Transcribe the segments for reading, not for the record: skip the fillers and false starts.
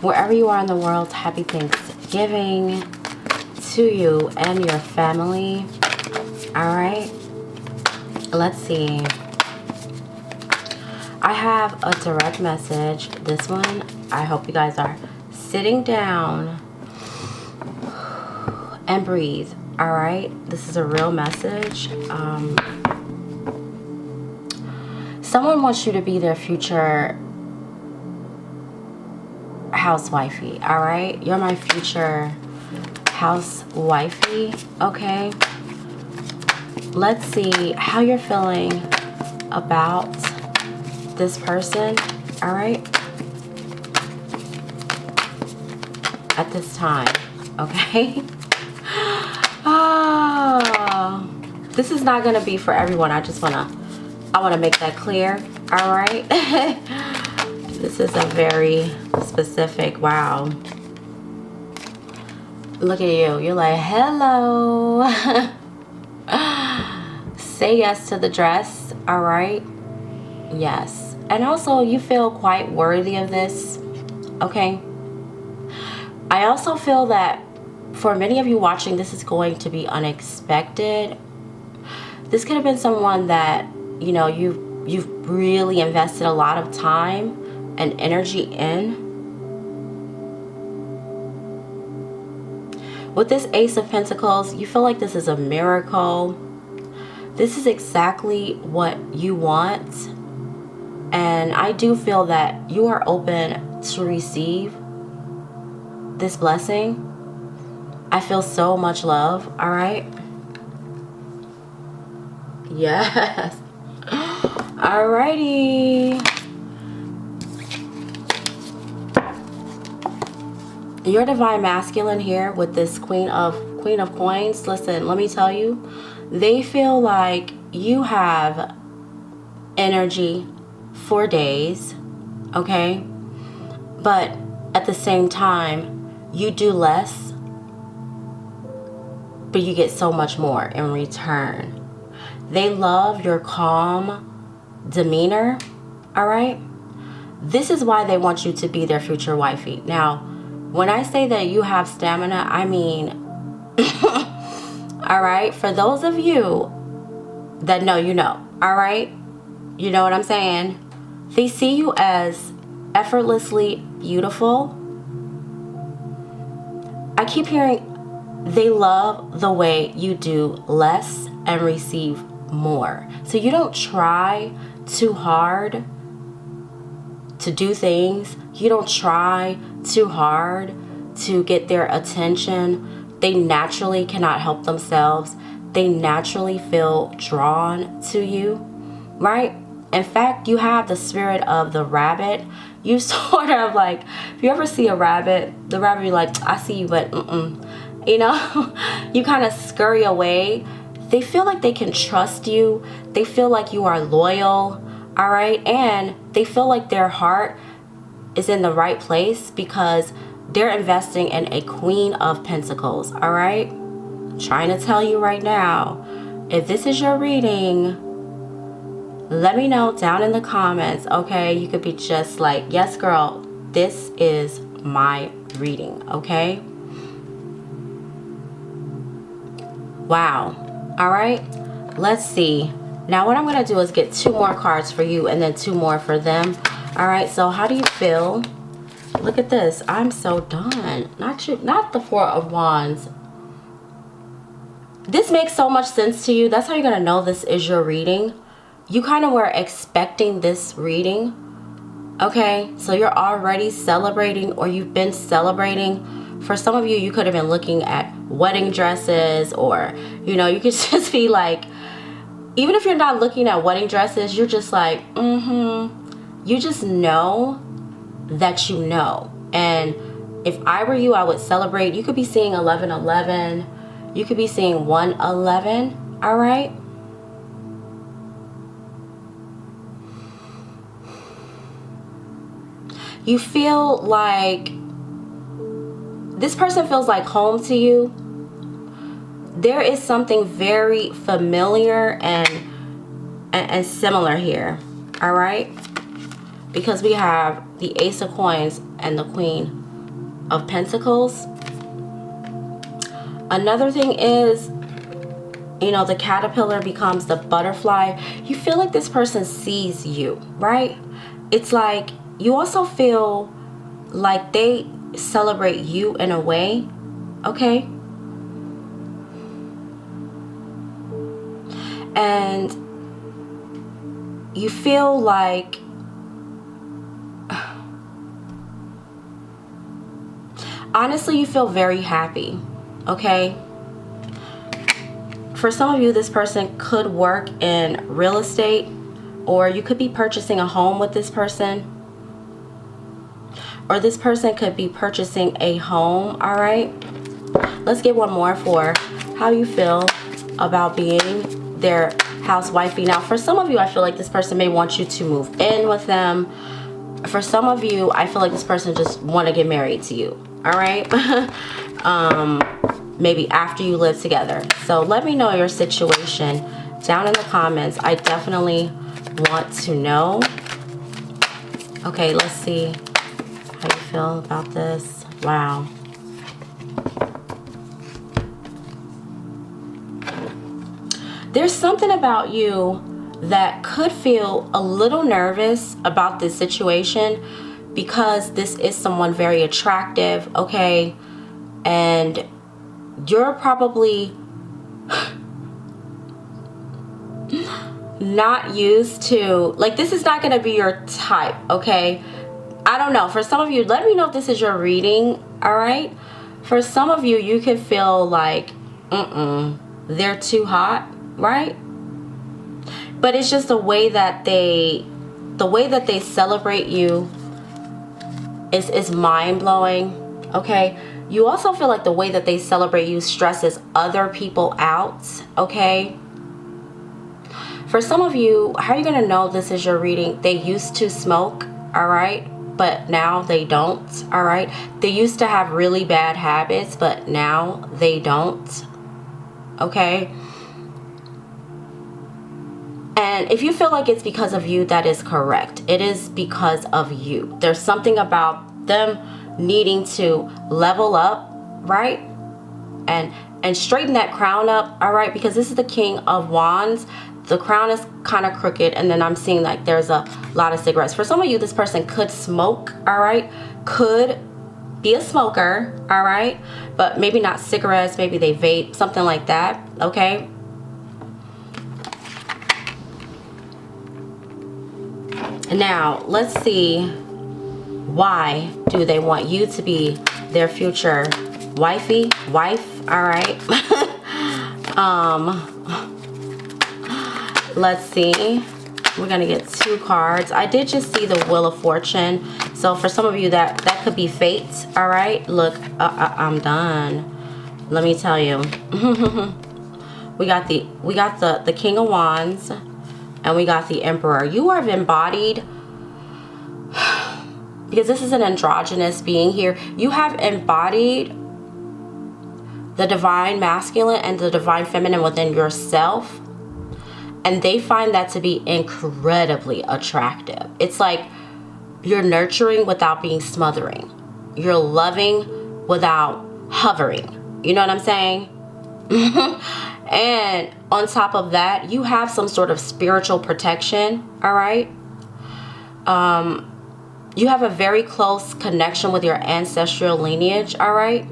Wherever you are in the world, happy Thanksgiving to you and your family. All right. Let's see. I have a direct message. This one, I hope you guys are sitting down and breathe. All right. This is a real message. Someone wants you to be their future housewifey. All right. You're my future housewifey. Okay. Let's see how you're feeling about this person. All right. At this time. Okay. Oh, this is not going to be for everyone. I want to make that clear. All right. This is a very specific, wow. Look at you. You're like, hello. Say yes to the dress. All right. Yes. And also you feel quite worthy of this. Okay. I also feel that for many of you watching, this is going to be unexpected. This could have been someone that, you know, you've really invested a lot of time and energy in. With this Ace of Pentacles, you feel like this is a miracle. This is exactly what you want. And I do feel that you are open to receive this blessing. I feel so much love. All right. Yes. Alrighty. Your divine masculine here with this Queen of Coins. Listen, let me tell you, they feel like you have energy for days, okay? But at the same time, you do less, but you get so much more in return. They love your calm demeanor, all right? This is why they want you to be their future wifey. Now, when I say that you have stamina, I mean, all right? For those of you that know, you know, all right? You know what I'm saying? They see you as effortlessly beautiful. I keep hearing they love the way you do less and receive more. So you don't try too hard to do things. You don't try too hard to get their attention. They naturally cannot help themselves. They naturally feel drawn to you, right? In fact, you have the spirit of the rabbit. You sort of like, if you ever see a rabbit, the rabbit be like, I see you, but you know, you kind of scurry away. They feel like they can trust you. They feel like you are loyal, all right? And they feel like their heart is in the right place because they're investing in a Queen of Pentacles, all right? I'm trying to tell you right now, if this is your reading, let me know down in the comments, okay? You could be just like, yes, girl, this is my reading, okay? Wow. All right, let's see. Now what I'm going to do is get 2 more cards for you and then 2 more for them. All right, so how do you feel? Look at this. I'm so done. Not the 4 of Wands. This makes so much sense to you. That's how you're going to know this is your reading. You kind of were expecting this reading. Okay, so you're already celebrating, or you've been celebrating. For some of you, you could have been looking at wedding dresses, or, you know, you could just be like, even if you're not looking at wedding dresses, you're just like, you just know that you know. And if I were you, I would celebrate. You could be seeing 1111. You could be seeing 111. All right. You feel like this person feels like home to you. There is something very familiar and similar here. All right. Because we have the Ace of Coins and the Queen of Pentacles. Another thing is, you know, the caterpillar becomes the butterfly. You feel like this person sees you, right? It's like you also feel like they celebrate you in a way, okay? And you feel like honestly, you feel very happy, okay? For some of you, this person could work in real estate, or you could be purchasing a home with this person, or this person could be purchasing a home. All right, let's get one more for how you feel about being their housewifey. Now, for some of you, I feel like this person may want you to move in with them. For some of you, I feel like this person just want to get married to you. All right. Maybe after you live together. So let me know your situation down in the comments. I definitely want to know. Okay, let's see how you feel about this. Wow. There's something about you that could feel a little nervous about this situation because this is someone very attractive, okay? And you're probably not used to, like, this is not going to be your type, okay? I don't know. For some of you, let me know if this is your reading, all right? For some of you, you could feel like, they're too hot, right? But it's just the way that they celebrate you is mind-blowing, okay? You also feel like the way that they celebrate you stresses other people out, okay? For some of you, how are you going to know this is your reading? They used to smoke, all right? But now they don't, all right? They used to have really bad habits, but now they don't, okay? And if you feel like it's because of you, that is correct. It is because of you. There's something about them needing to level up, right? And straighten that crown up, all right? Because this is the King of Wands. The crown is kind of crooked, and then I'm seeing like there's a lot of cigarettes. For some of you, this person could smoke, all right? Could be a smoker, all right? But maybe not cigarettes, maybe they vape, something like that, okay? Now, let's see, why do they want you to be their future wife, all right? Let's see. We're going to get 2 cards. I did just see the Wheel of Fortune. So for some of you, that could be fate, all right? Look, I'm done. Let me tell you. we got the King of Wands. And we got the Emperor. You are embodied, because this is an androgynous being here. You have embodied the divine masculine and the divine feminine within yourself. And they find that to be incredibly attractive. It's like you're nurturing without being smothering. You're loving without hovering. You know what I'm saying? And on top of that, you have some sort of spiritual protection, all right? You have a very close connection with your ancestral lineage, all right?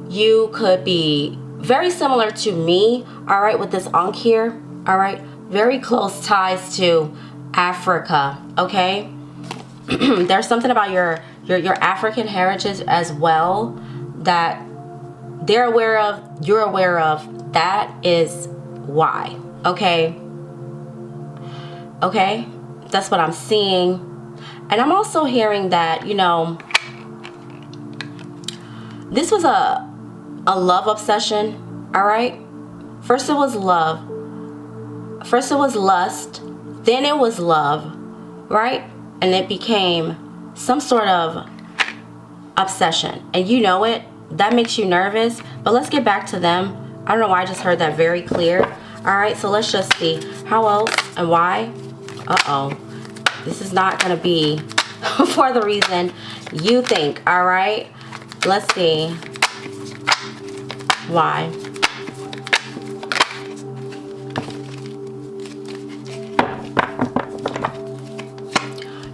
You could be very similar to me, all right, with this Ankh here, all right? Very close ties to Africa, okay? There's something about your African heritage as well that they're aware of, you're aware of. That is why, okay? Okay, that's what I'm seeing. And I'm also hearing that, you know, this was a love obsession, all right? First it was love. First it was lust. Then it was love, right? And it became some sort of obsession. And you know it. That makes you nervous. But let's get back to them. I don't know why I just heard that very clear. All right, so let's just see. How else and why? Uh-oh. This is not going to be for the reason you think. All right, let's see why.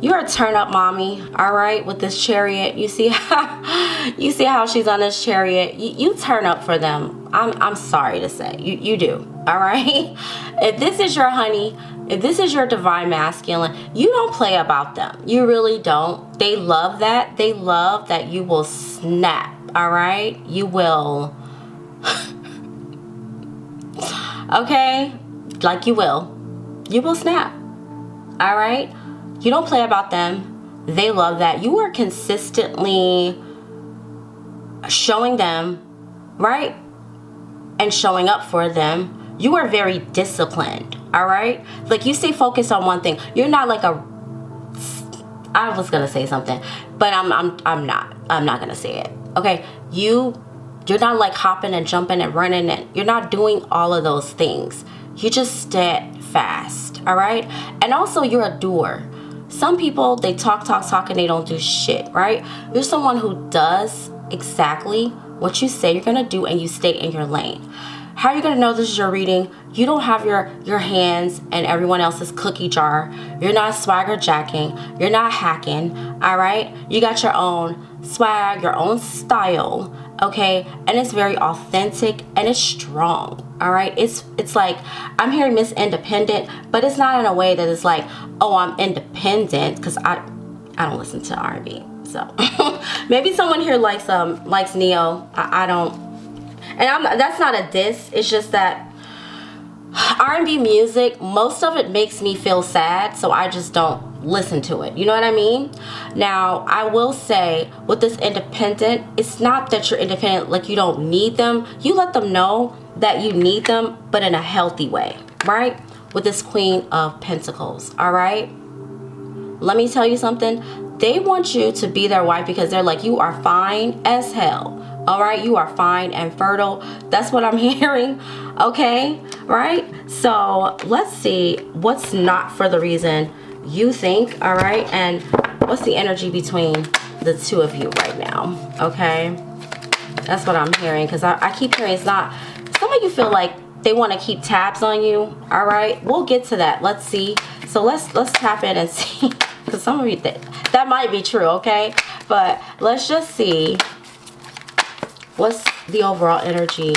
You're a turn up mommy, all right, with this Chariot. You see how she's on this Chariot. You turn up for them. I'm sorry to say, you do, all right. If this is your honey, if this is your divine masculine, you don't play about them. You really don't. They love that. They love that you will snap, all right. You will, okay, like you will snap, all right. You don't play about them. They love that. You are consistently showing them, right? And showing up for them. You are very disciplined, all right? Like, you stay focused on one thing. You're not like a, I was gonna say something, but I'm not gonna say it. Okay, you're not like hopping and jumping and running, and you're not doing all of those things. You just steadfast, all right? And also, you're a doer. Some people, they talk, and they don't do shit, right? You're someone who does exactly what you say you're gonna do, and you stay in your lane. How are you gonna know this is your reading? You don't have your hands in everyone else's cookie jar. You're not swagger jacking. You're not hacking, all right? You got your own swag, your own style, okay? And it's very authentic and it's strong, all right? It's like, I'm hearing Miss Independent, but it's not in a way that it's like, oh, I'm independent, because I don't listen to R&B. So maybe someone here likes Neo. I don't, and that's not a diss. It's just that R&B music, most of it makes me feel sad, so I just don't listen to it. You know what I mean? Now, I will say with this independent, it's not that you're independent like you don't need them. You let them know that you need them, but in a healthy way, right? With this Queen of Pentacles, all right? Let me tell you something. They want you to be their wife because they're like, you are fine as hell. All right, you are fine and fertile. That's what I'm hearing. Okay, right? So let's see what's not for the reason you think. All right, and what's the energy between the two of you right now? Okay, that's what I'm hearing, because I keep hearing it's not. Some of you feel like they want to keep tabs on you. All right, we'll get to that. Let's see. So let's tap in and see, because some of you that might be true. Okay, but let's just see. What's the overall energy?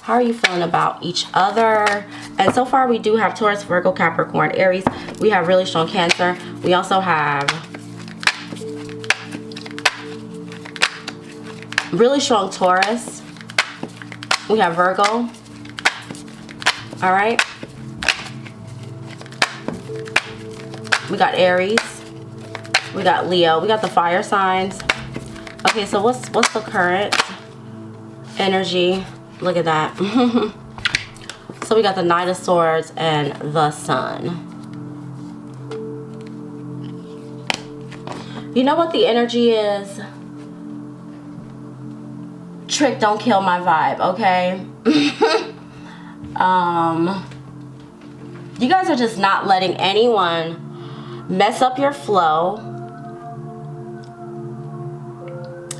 How are you feeling about each other? And so far we do have Taurus, Virgo, Capricorn, Aries. We have really strong Cancer. We also have really strong Taurus. We have Virgo. All right. We got Aries. We got Leo. We got the fire signs. Okay, so what's the current energy? Look at that. So we got the Knight of Swords and the Sun. You know what the energy is? Trick, don't kill my vibe, okay? You guys are just not letting anyone mess up your flow.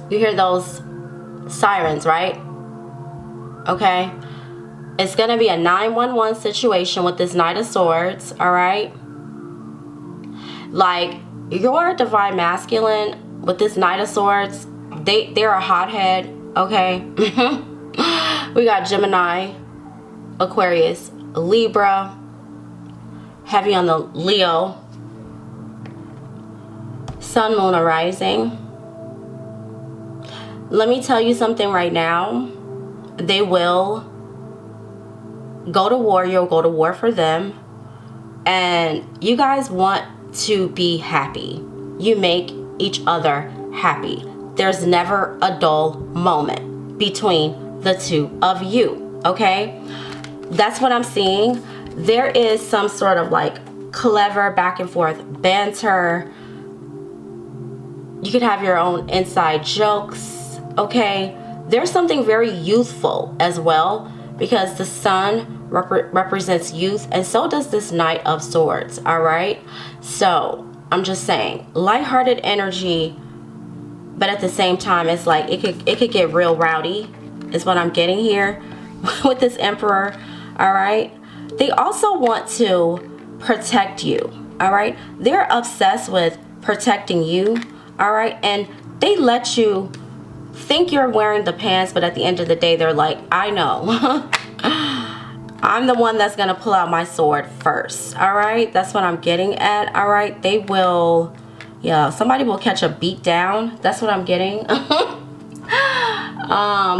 You hear those sirens, right? Okay, it's gonna be a 911 situation with this Knight of Swords. All right, like your divine masculine with this Knight of Swords, they're a hothead. Okay. We got Gemini, Aquarius, Libra, heavy on the Leo, Sun, Moon, or Rising. Let me tell you something right now. They will go to war. You'll go to war for them. And you guys want to be happy. You make each other happy. There's never a dull moment between the two of you. Okay? That's what I'm seeing. There is some sort of like clever back and forth banter. You could have your own inside jokes. Okay? There's something very youthful as well, because the Sun represents youth, and so does this Knight of Swords. All right, so I'm just saying, lighthearted energy, but at the same time, it's like it could get real rowdy, is what I'm getting here with this Emperor. All right. They also want to protect you. All right. They're obsessed with protecting you. All right. And they let you think you're wearing the pants, but at the end of the day, they're like, I know. I'm the one that's going to pull out my sword first. All right. That's what I'm getting at. All right. They will, yeah, somebody will catch a beat down. That's what I'm getting.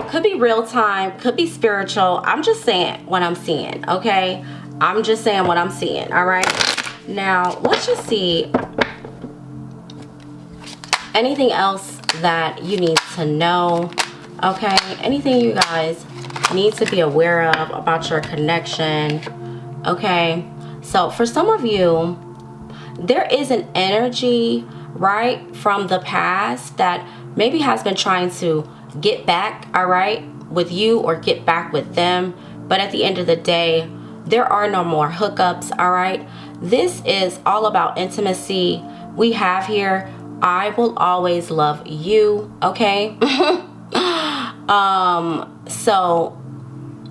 Could be real time, could be spiritual. I'm just saying what I'm seeing, okay? I'm just saying what I'm seeing, all right? Now, let's just see anything else that you need to know, okay? Anything you guys need to be aware of about your connection, okay? So for some of you, there is an energy, right, from the past that maybe has been trying to get back, all right, with you or get back with them. But at the end of the day, there are no more hookups, all right? This is all about intimacy. We have here, I will always love you, okay? So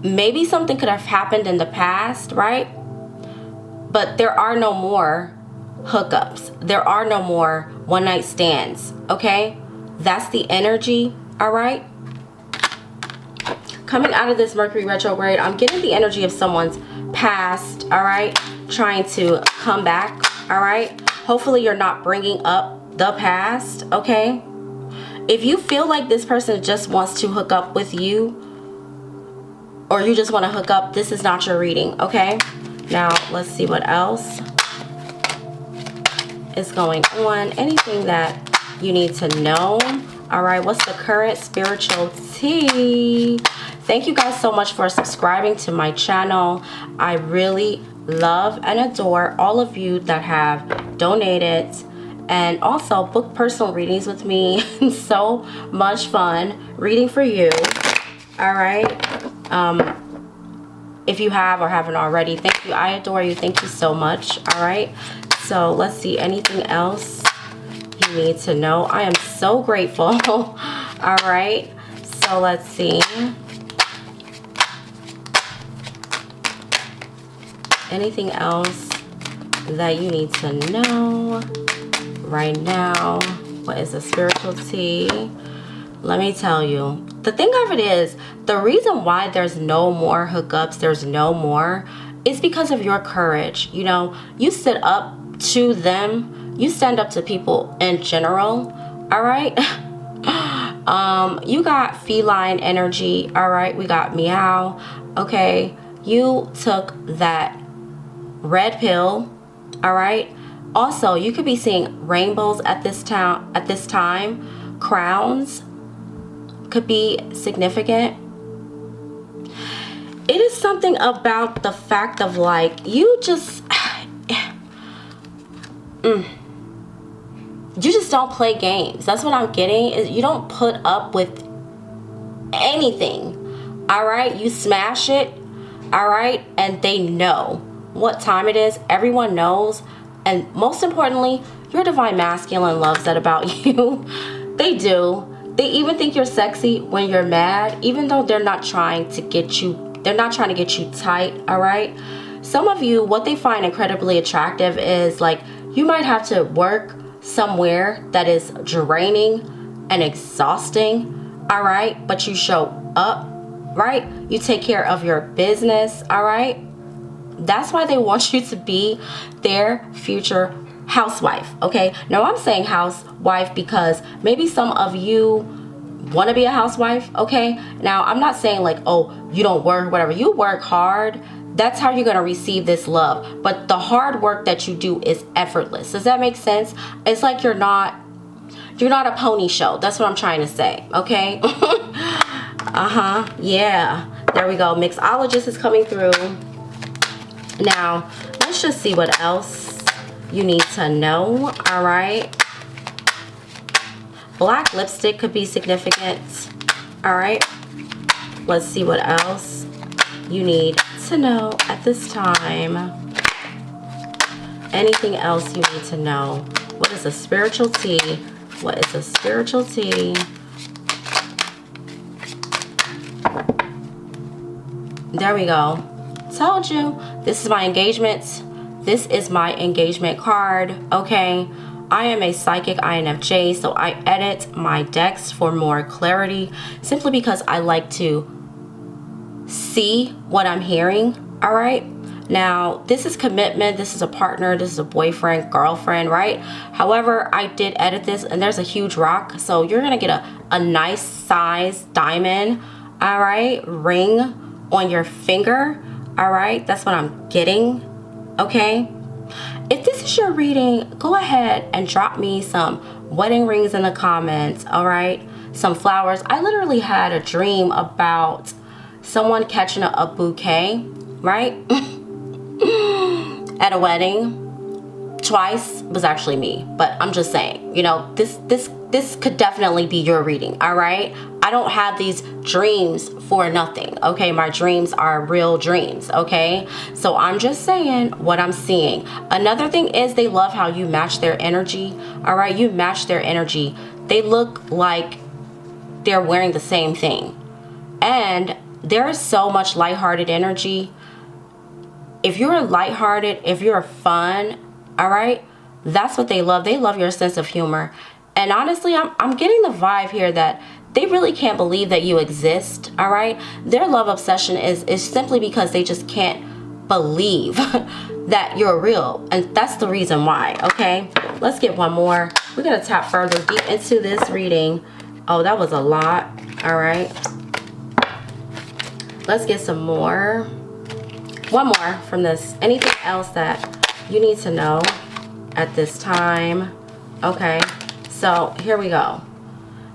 maybe something could have happened in the past, right? But there are no more hookups. There are no more one-night stands, okay? That's the energy, all right? Coming out of this Mercury retrograde, I'm getting the energy of someone's past, all right? Trying to come back, all right? Hopefully you're not bringing up the past, okay? If you feel like this person just wants to hook up with you, or you just want to hook up, this is not your reading, okay? Now, let's see what else is going on. Anything that you need to know. All right, what's the current spiritual tea? Thank you guys so much for subscribing to my channel. I really love and adore all of you that have donated and also book personal readings with me. So much fun reading for you. All right. If you have or haven't already, thank you. I adore you. Thank you so much. All right. So let's see, anything else you need to know. I am so grateful. All right. So let's see. Anything else that you need to know right now? What is a spiritual tea? Let me tell you. The thing of it is, the reason why there's no more hookups, there's no more, is because of your courage. You know, you sit up to them. You stand up to people in general. All right. You got feline energy. All right. We got meow. Okay. You took that red pill. All right. Also, you could be seeing rainbows at this time. Crowns could be significant. It is something about the fact of like, you just you just don't play games. That's what I'm getting, is you don't put up with anything. All right, you smash it. All right, and they know what time it is. Everyone knows. And most importantly, your divine masculine loves that about you. They do. They even think you're sexy when you're mad, even though they're not trying to get you, they're not trying to get you tight, all right? Some of you, what they find incredibly attractive is like, you might have to work somewhere that is draining and exhausting, all right? But you show up, right? You take care of your business, all right? That's why they want you to be their future housewife, okay? Now I'm saying housewife because maybe some of you want to be a housewife, okay? Now I'm not saying like, oh, you don't work, whatever. You work hard. That's how you're going to receive this love. But the hard work that you do is effortless. Does that make sense? It's like you're not a pony show. That's what I'm trying to say, okay? Yeah. There we go. Mixologist is coming through. Now, let's just see what else you need to know, all right? Black lipstick could be significant, all right? Let's see what else you need to know at this time. Anything else you need to know What is a spiritual tea? What is a spiritual tea? There we go. Told you. This is my engagement. This is my engagement card. Okay. I am a psychic INFJ, so I edit my decks for more clarity simply because I like to see what I'm hearing. All right. Now, this is commitment. This is a partner. This is a boyfriend, girlfriend, right? However, I did edit this and there's a huge rock. So you're going to get a nice size diamond, all right, ring on your finger. All right. That's what I'm getting. Okay. If this is your reading, go ahead and drop me some wedding rings in the comments. All right. Some flowers. I literally had a dream about someone catching a bouquet, right? At a wedding. Twice was actually me, but I'm just saying, you know, this could definitely be your reading. All right. I don't have these dreams for nothing. Okay. My dreams are real dreams. Okay. So I'm just saying what I'm seeing. Another thing is they love how you match their energy. All right. You match their energy. They look like they're wearing the same thing. And there is so much lighthearted energy. If you're lighthearted, if you're fun, all right, that's what they love. They love your sense of humor. And honestly, I'm getting the vibe here that they really can't believe that you exist, all right? Their love obsession is simply because they just can't believe that you're real. And that's the reason why, okay? Let's get one more. We're going to tap further deep into this reading. Oh, that was a lot, all right? Let's get some more. One more from this. Anything else that you need to know at this time? Okay, so here we go.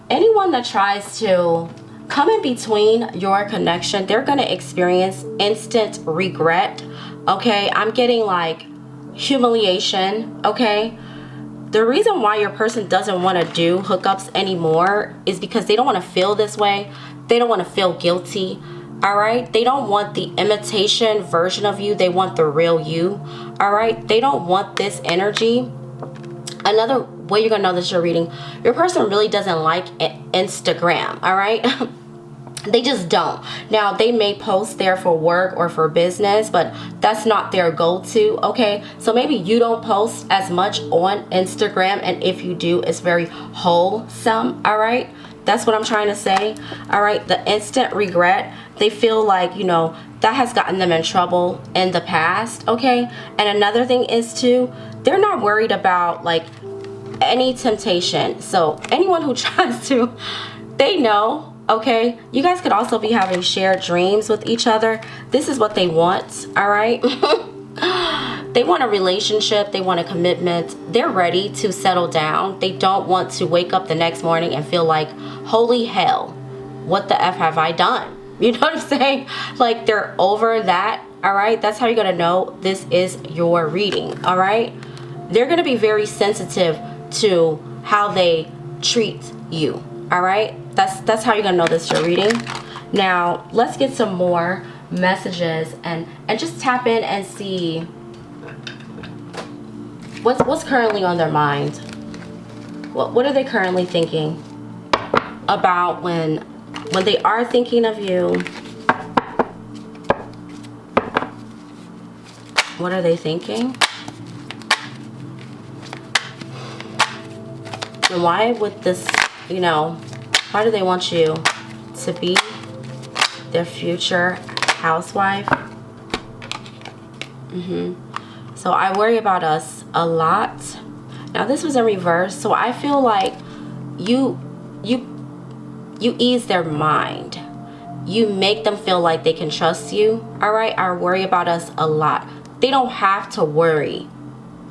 Anyone that tries to come in between your connection, they're going to experience instant regret. Okay, I'm getting like humiliation. Okay, the reason why your person doesn't want to do hookups anymore is because they don't want to feel this way. They don't want to feel guilty. All right. They don't want the imitation version of you. They want the real you. All right. They don't want this energy. Another way you're going to know that you're reading, your person really doesn't like Instagram. All right. They just don't. Now, they may post there for work or for business, but that's not their go-to. Okay. So maybe you don't post as much on Instagram. And if you do, it's very wholesome. All right. That's what I'm trying to say. All right. The instant regret. They feel like, you know, that has gotten them in trouble in the past. Okay. And another thing is too, they're not worried about like any temptation. So anyone who tries to, they know. Okay. You guys could also be having shared dreams with each other. This is what they want. All right. They want a relationship. They want a commitment. They're ready to settle down. They don't want to wake up the next morning and feel like, holy hell, what the F have I done? You know what I'm saying? Like they're over that. All right. That's how you're going to know this is your reading. All right. They're going to be very sensitive to how they treat you. All right. That's how you're going to know this is your reading. Now, let's get some more messages and just tap in and see what's currently on their mind. What are they currently thinking about when they are thinking of you? What are they thinking? And why would this, you know, why do they want you to be their future housewife? So I worry about us a lot. Now this was in reverse, so I feel like you ease their mind. You make them feel like they can trust you. All right. I worry about us a lot. They don't have to worry,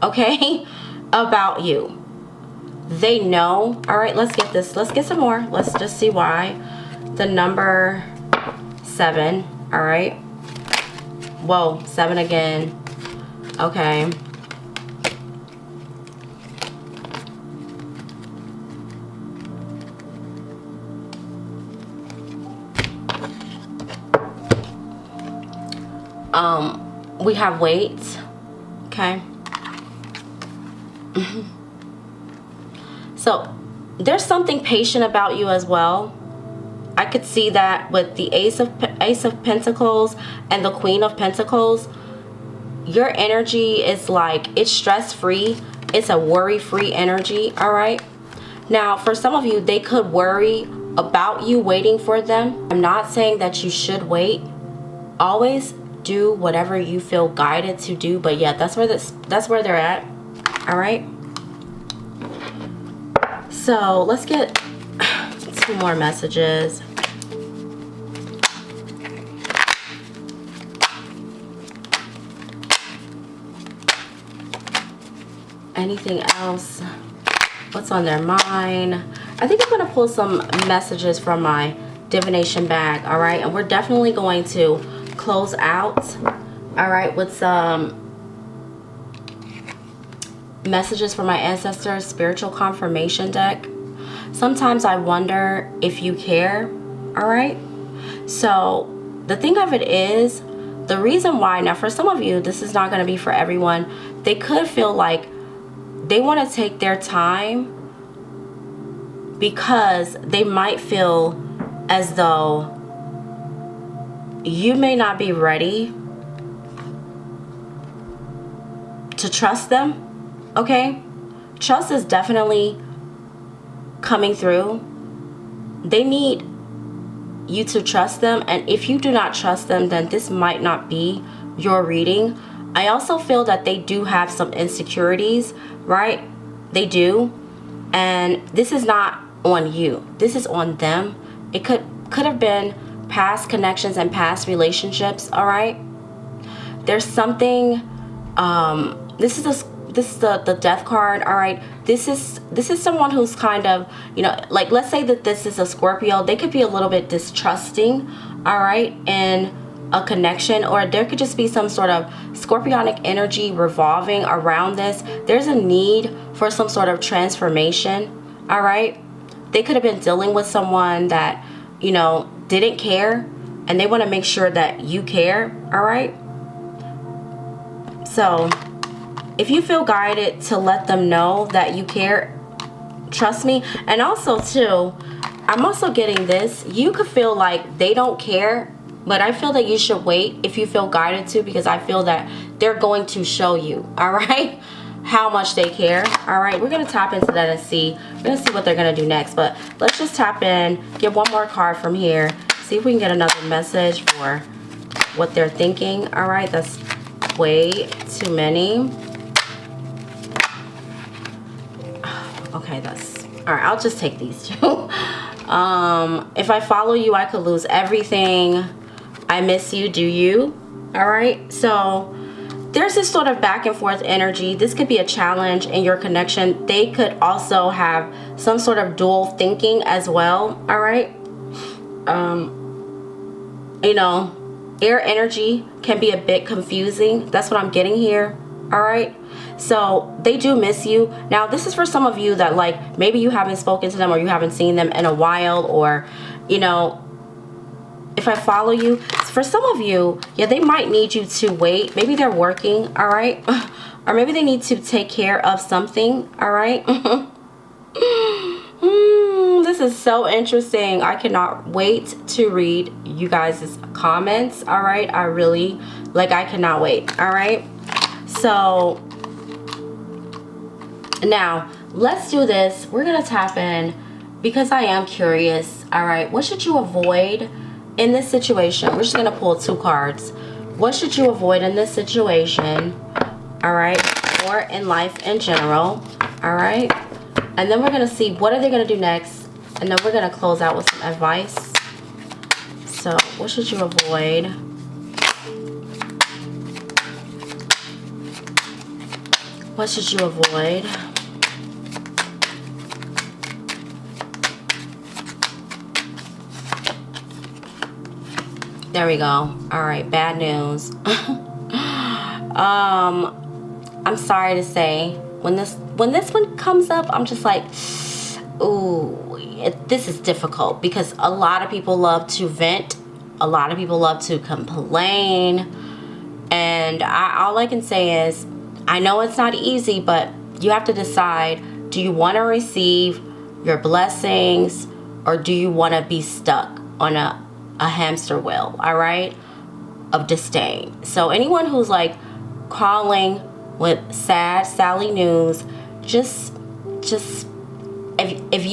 okay, about you. They know. All right, let's get this. Let's get some more. Let's just see why. The number 7. All right. Whoa, 7 again. Okay. We have weight. Okay. there's something patient about you as well. I could see that with the Ace of Pentacles and the Queen of Pentacles. Your energy is like, it's stress-free. It's a worry-free energy, all right? Now, for some of you, they could worry about you waiting for them. I'm not saying that you should wait. Always do whatever you feel guided to do. But yeah, that's where they're at, all right? So let's get 2 more messages. Anything else? What's on their mind? I think I'm going to pull some messages from my divination bag, all right? And we're definitely going to close out, all right, with some messages from my ancestors, spiritual confirmation deck. Sometimes I wonder if you care, all right? So the thing of it is, the reason why, now for some of you, this is not going to be for everyone. They could feel like they want to take their time because they might feel as though you may not be ready to trust them, okay? Trust is definitely coming through. They need you to trust them, and if you do not trust them, then this might not be your reading. I also feel that they do have some insecurities, right? They do, and this is not on you. This is on them. It could have been past connections and past relationships, all right? There's something, this is the death card, all right? This is someone who's kind of, you know, like, let's say that this is a Scorpio. They could be a little bit distrusting, all right, in a connection, or there could just be some sort of scorpionic energy revolving around this. There's a need for some sort of transformation, all right? They could have been dealing with someone that, you know, didn't care, and they want to make sure that you care, all right? So if you feel guided to let them know that you care, trust me. And also too, I'm also getting this, you could feel like they don't care, but I feel that you should wait if you feel guided to, because I feel that they're going to show you, all right, how much they care, all right? We're going to tap into that and see. We're going to see what they're going to do next, but let's just tap in, get one more card from here, see if we can get another message for what they're thinking, all right? That's way too many. Okay, that's all right. I'll just take these two. If I follow you, I could lose everything. I miss you, do you? All right, so there's this sort of back and forth energy. This could be a challenge in your connection. They could also have some sort of dual thinking as well, all right? You know, air energy can be a bit confusing. That's what I'm getting here, all right? So they do miss you. Now, this is for some of you that, like, maybe you haven't spoken to them or you haven't seen them in a while, or, you know, if I follow you, for some of you, yeah, they might need you to wait. Maybe they're working, all right? Or maybe they need to take care of something, all right? This is so interesting. I cannot wait to read you guys' comments, all right? I really, like, I cannot wait, all right? So now let's do this. We're gonna tap in because I am curious, all right? What should you avoid in this situation? We're just gonna pull 2 cards. What should you avoid in this situation, all right, or in life in general, all right? And then we're gonna see what are they gonna do next, and then we're gonna close out with some advice. So what should you avoid? What should you avoid? There we go. All right, bad news. I'm sorry to say, when this one comes up, I'm just like, ooh, this is difficult, because a lot of people love to vent. A lot of people love to complain. And all I can say is, I know it's not easy, but you have to decide, do you want to receive your blessings, or do you want to be stuck on a hamster wheel, all right, of disdain? So anyone who's like calling with sad Sally news, just if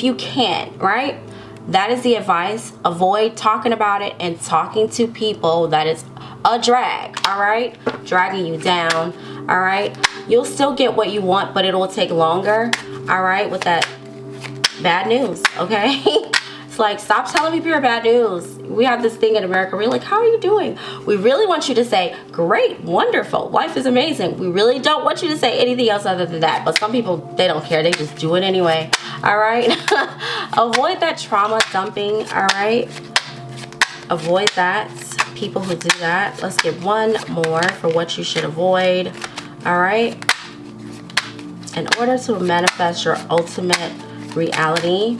you can, right? That is the advice. Avoid talking about it and talking to people that is a drag, all right? Dragging you down, all right? You'll still get what you want, but it will take longer, all right, with that bad news, okay? It's like, stop telling people your bad news. We have this thing in America. We're like, how are you doing? We really want you to say, great, wonderful, life is amazing. We really don't want you to say anything else other than that. But some people, they don't care. They just do it anyway, all right? Avoid that trauma dumping, all right? Avoid that. People who do that. Let's get one more for what you should avoid, all right? In order to manifest your ultimate reality,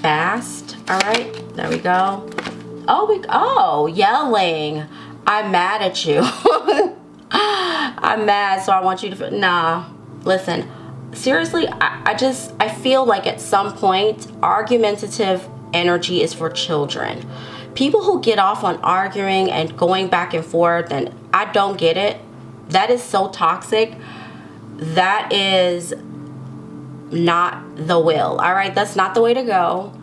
fast, all right? There we go. Oh, yelling. I'm mad at you. I'm mad, so I want you to, nah, listen, seriously, I feel like at some point, argumentative energy is for children. People who get off on arguing and going back and forth, and I don't get it. That is so toxic. That is not the will, all right? That's not the way to go.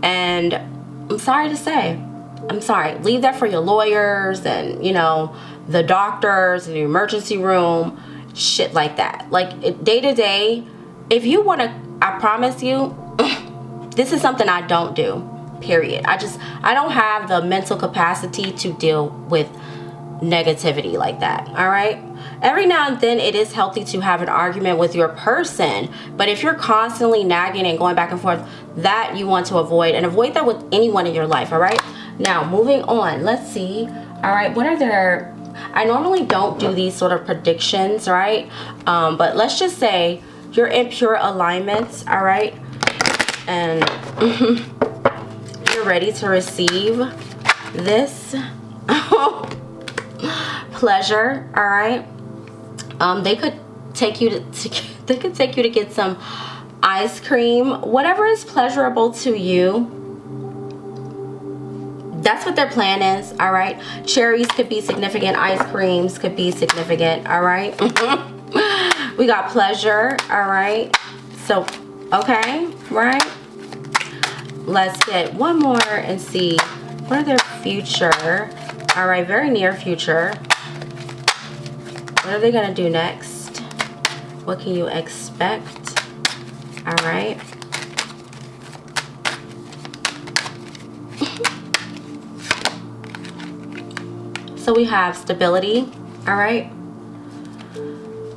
And I'm sorry to say, I'm sorry. Leave that for your lawyers and, you know, the doctors in the emergency room, shit like that. Like, day to day, if you want to, I promise you, this is something I don't do, period. I don't have the mental capacity to deal with negativity like that, all right? Every now and then it is healthy to have an argument with your person, but if you're constantly nagging and going back and forth, that you want to avoid, and avoid that with anyone in your life, all right? Now, moving on, let's see, all right, what are their, I normally don't do these sort of predictions, right? But let's just say you're in pure alignment, all right? And you're ready to receive this pleasure, all right? They could take you to get some ice cream, whatever is pleasurable to you. That's what their plan is, all right? Cherries could be significant, ice creams could be significant, all right? We got pleasure, all right? So, okay, right? Let's get one more and see what are their future, all right, very near future. What are they gonna do next? What can you expect? All right. So we have stability, all right?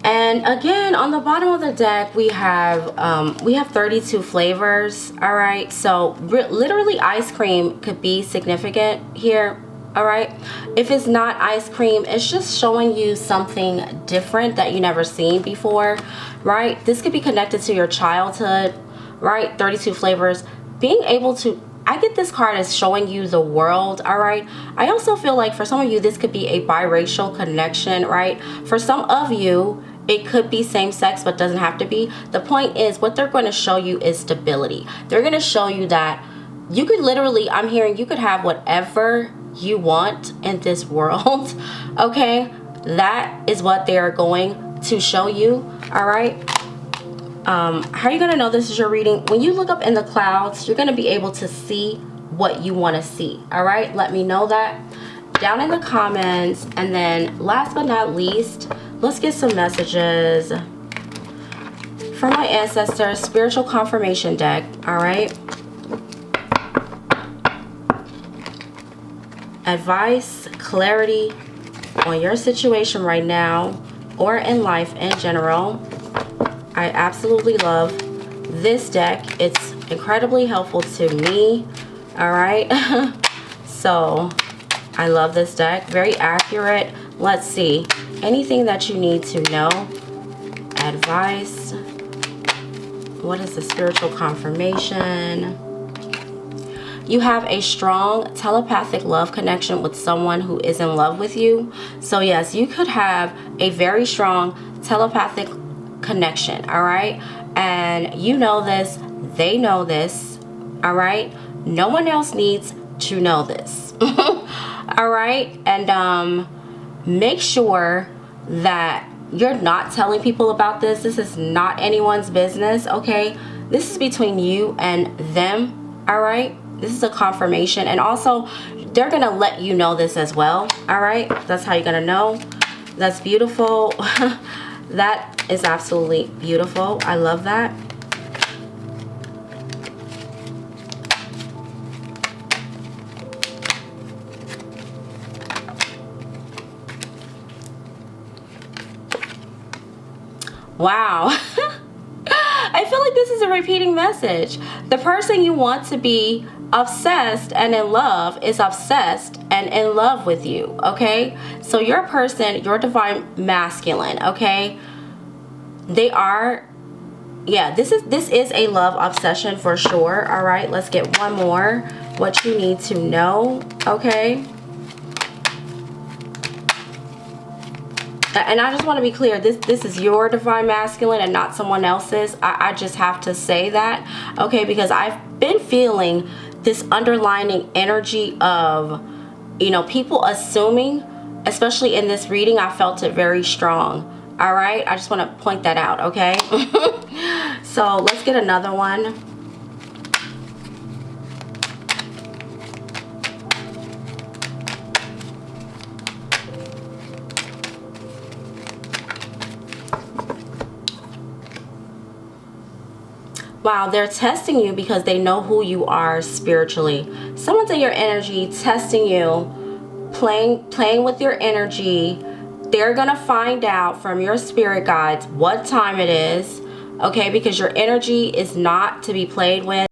And again, on the bottom of the deck, we have 32 flavors, all right? So literally ice cream could be significant here, all right? If it's not ice cream, it's just showing you something different that you never seen before, right? This could be connected to your childhood, right? 32 flavors. Being able to, I get this card as showing you the world, all right? I also feel like for some of you, this could be a biracial connection, right? For some of you, it could be same sex, but doesn't have to be. The point is, what they're going to show you is stability. They're going to show you that you could literally, I'm hearing you could have whatever you want in this world, okay? That is what they are going to show you, all right? How are you going to know this is your reading? When you look up in the clouds, you're going to be able to see what you want to see, all right? Let me know that down in the comments. And then last but not least, let's get some messages from my ancestors, spiritual confirmation deck, all right? Advice, clarity on your situation right now or in life in general. I absolutely love this deck. It's incredibly helpful to me, all right? So I love this deck, very accurate. Let's see, anything that you need to know, advice, what is the spiritual confirmation? You have a strong telepathic love connection with someone who is in love with you. So yes, you could have a very strong telepathic connection, all right? And you know this, they know this, all right? No one else needs to know this. All right? And make sure that you're not telling people about this. This is not anyone's business, okay? This is between you and them, all right? This is a confirmation. And also, they're going to let you know this as well, all right? That's how you're going to know. That's beautiful. That is absolutely beautiful. I love that. Wow. I feel like this is a repeating message. The person you want to be obsessed and in love is obsessed and in love with you, okay? So your person, your divine masculine, okay? They are, yeah, this is a love obsession for sure. All right, let's get one more. What you need to know, okay? And I just want to be clear, this is your divine masculine and not someone else's. I just have to say that, okay? Because I've been feeling this underlining energy of, you know, people assuming, especially in this reading, I felt it very strong. All right? I just want to point that out, okay? So let's get another one. Wow, they're testing you because they know who you are spiritually. Someone's in your energy, testing you, playing with your energy. They're gonna find out from your spirit guides what time it is, okay? Because your energy is not to be played with.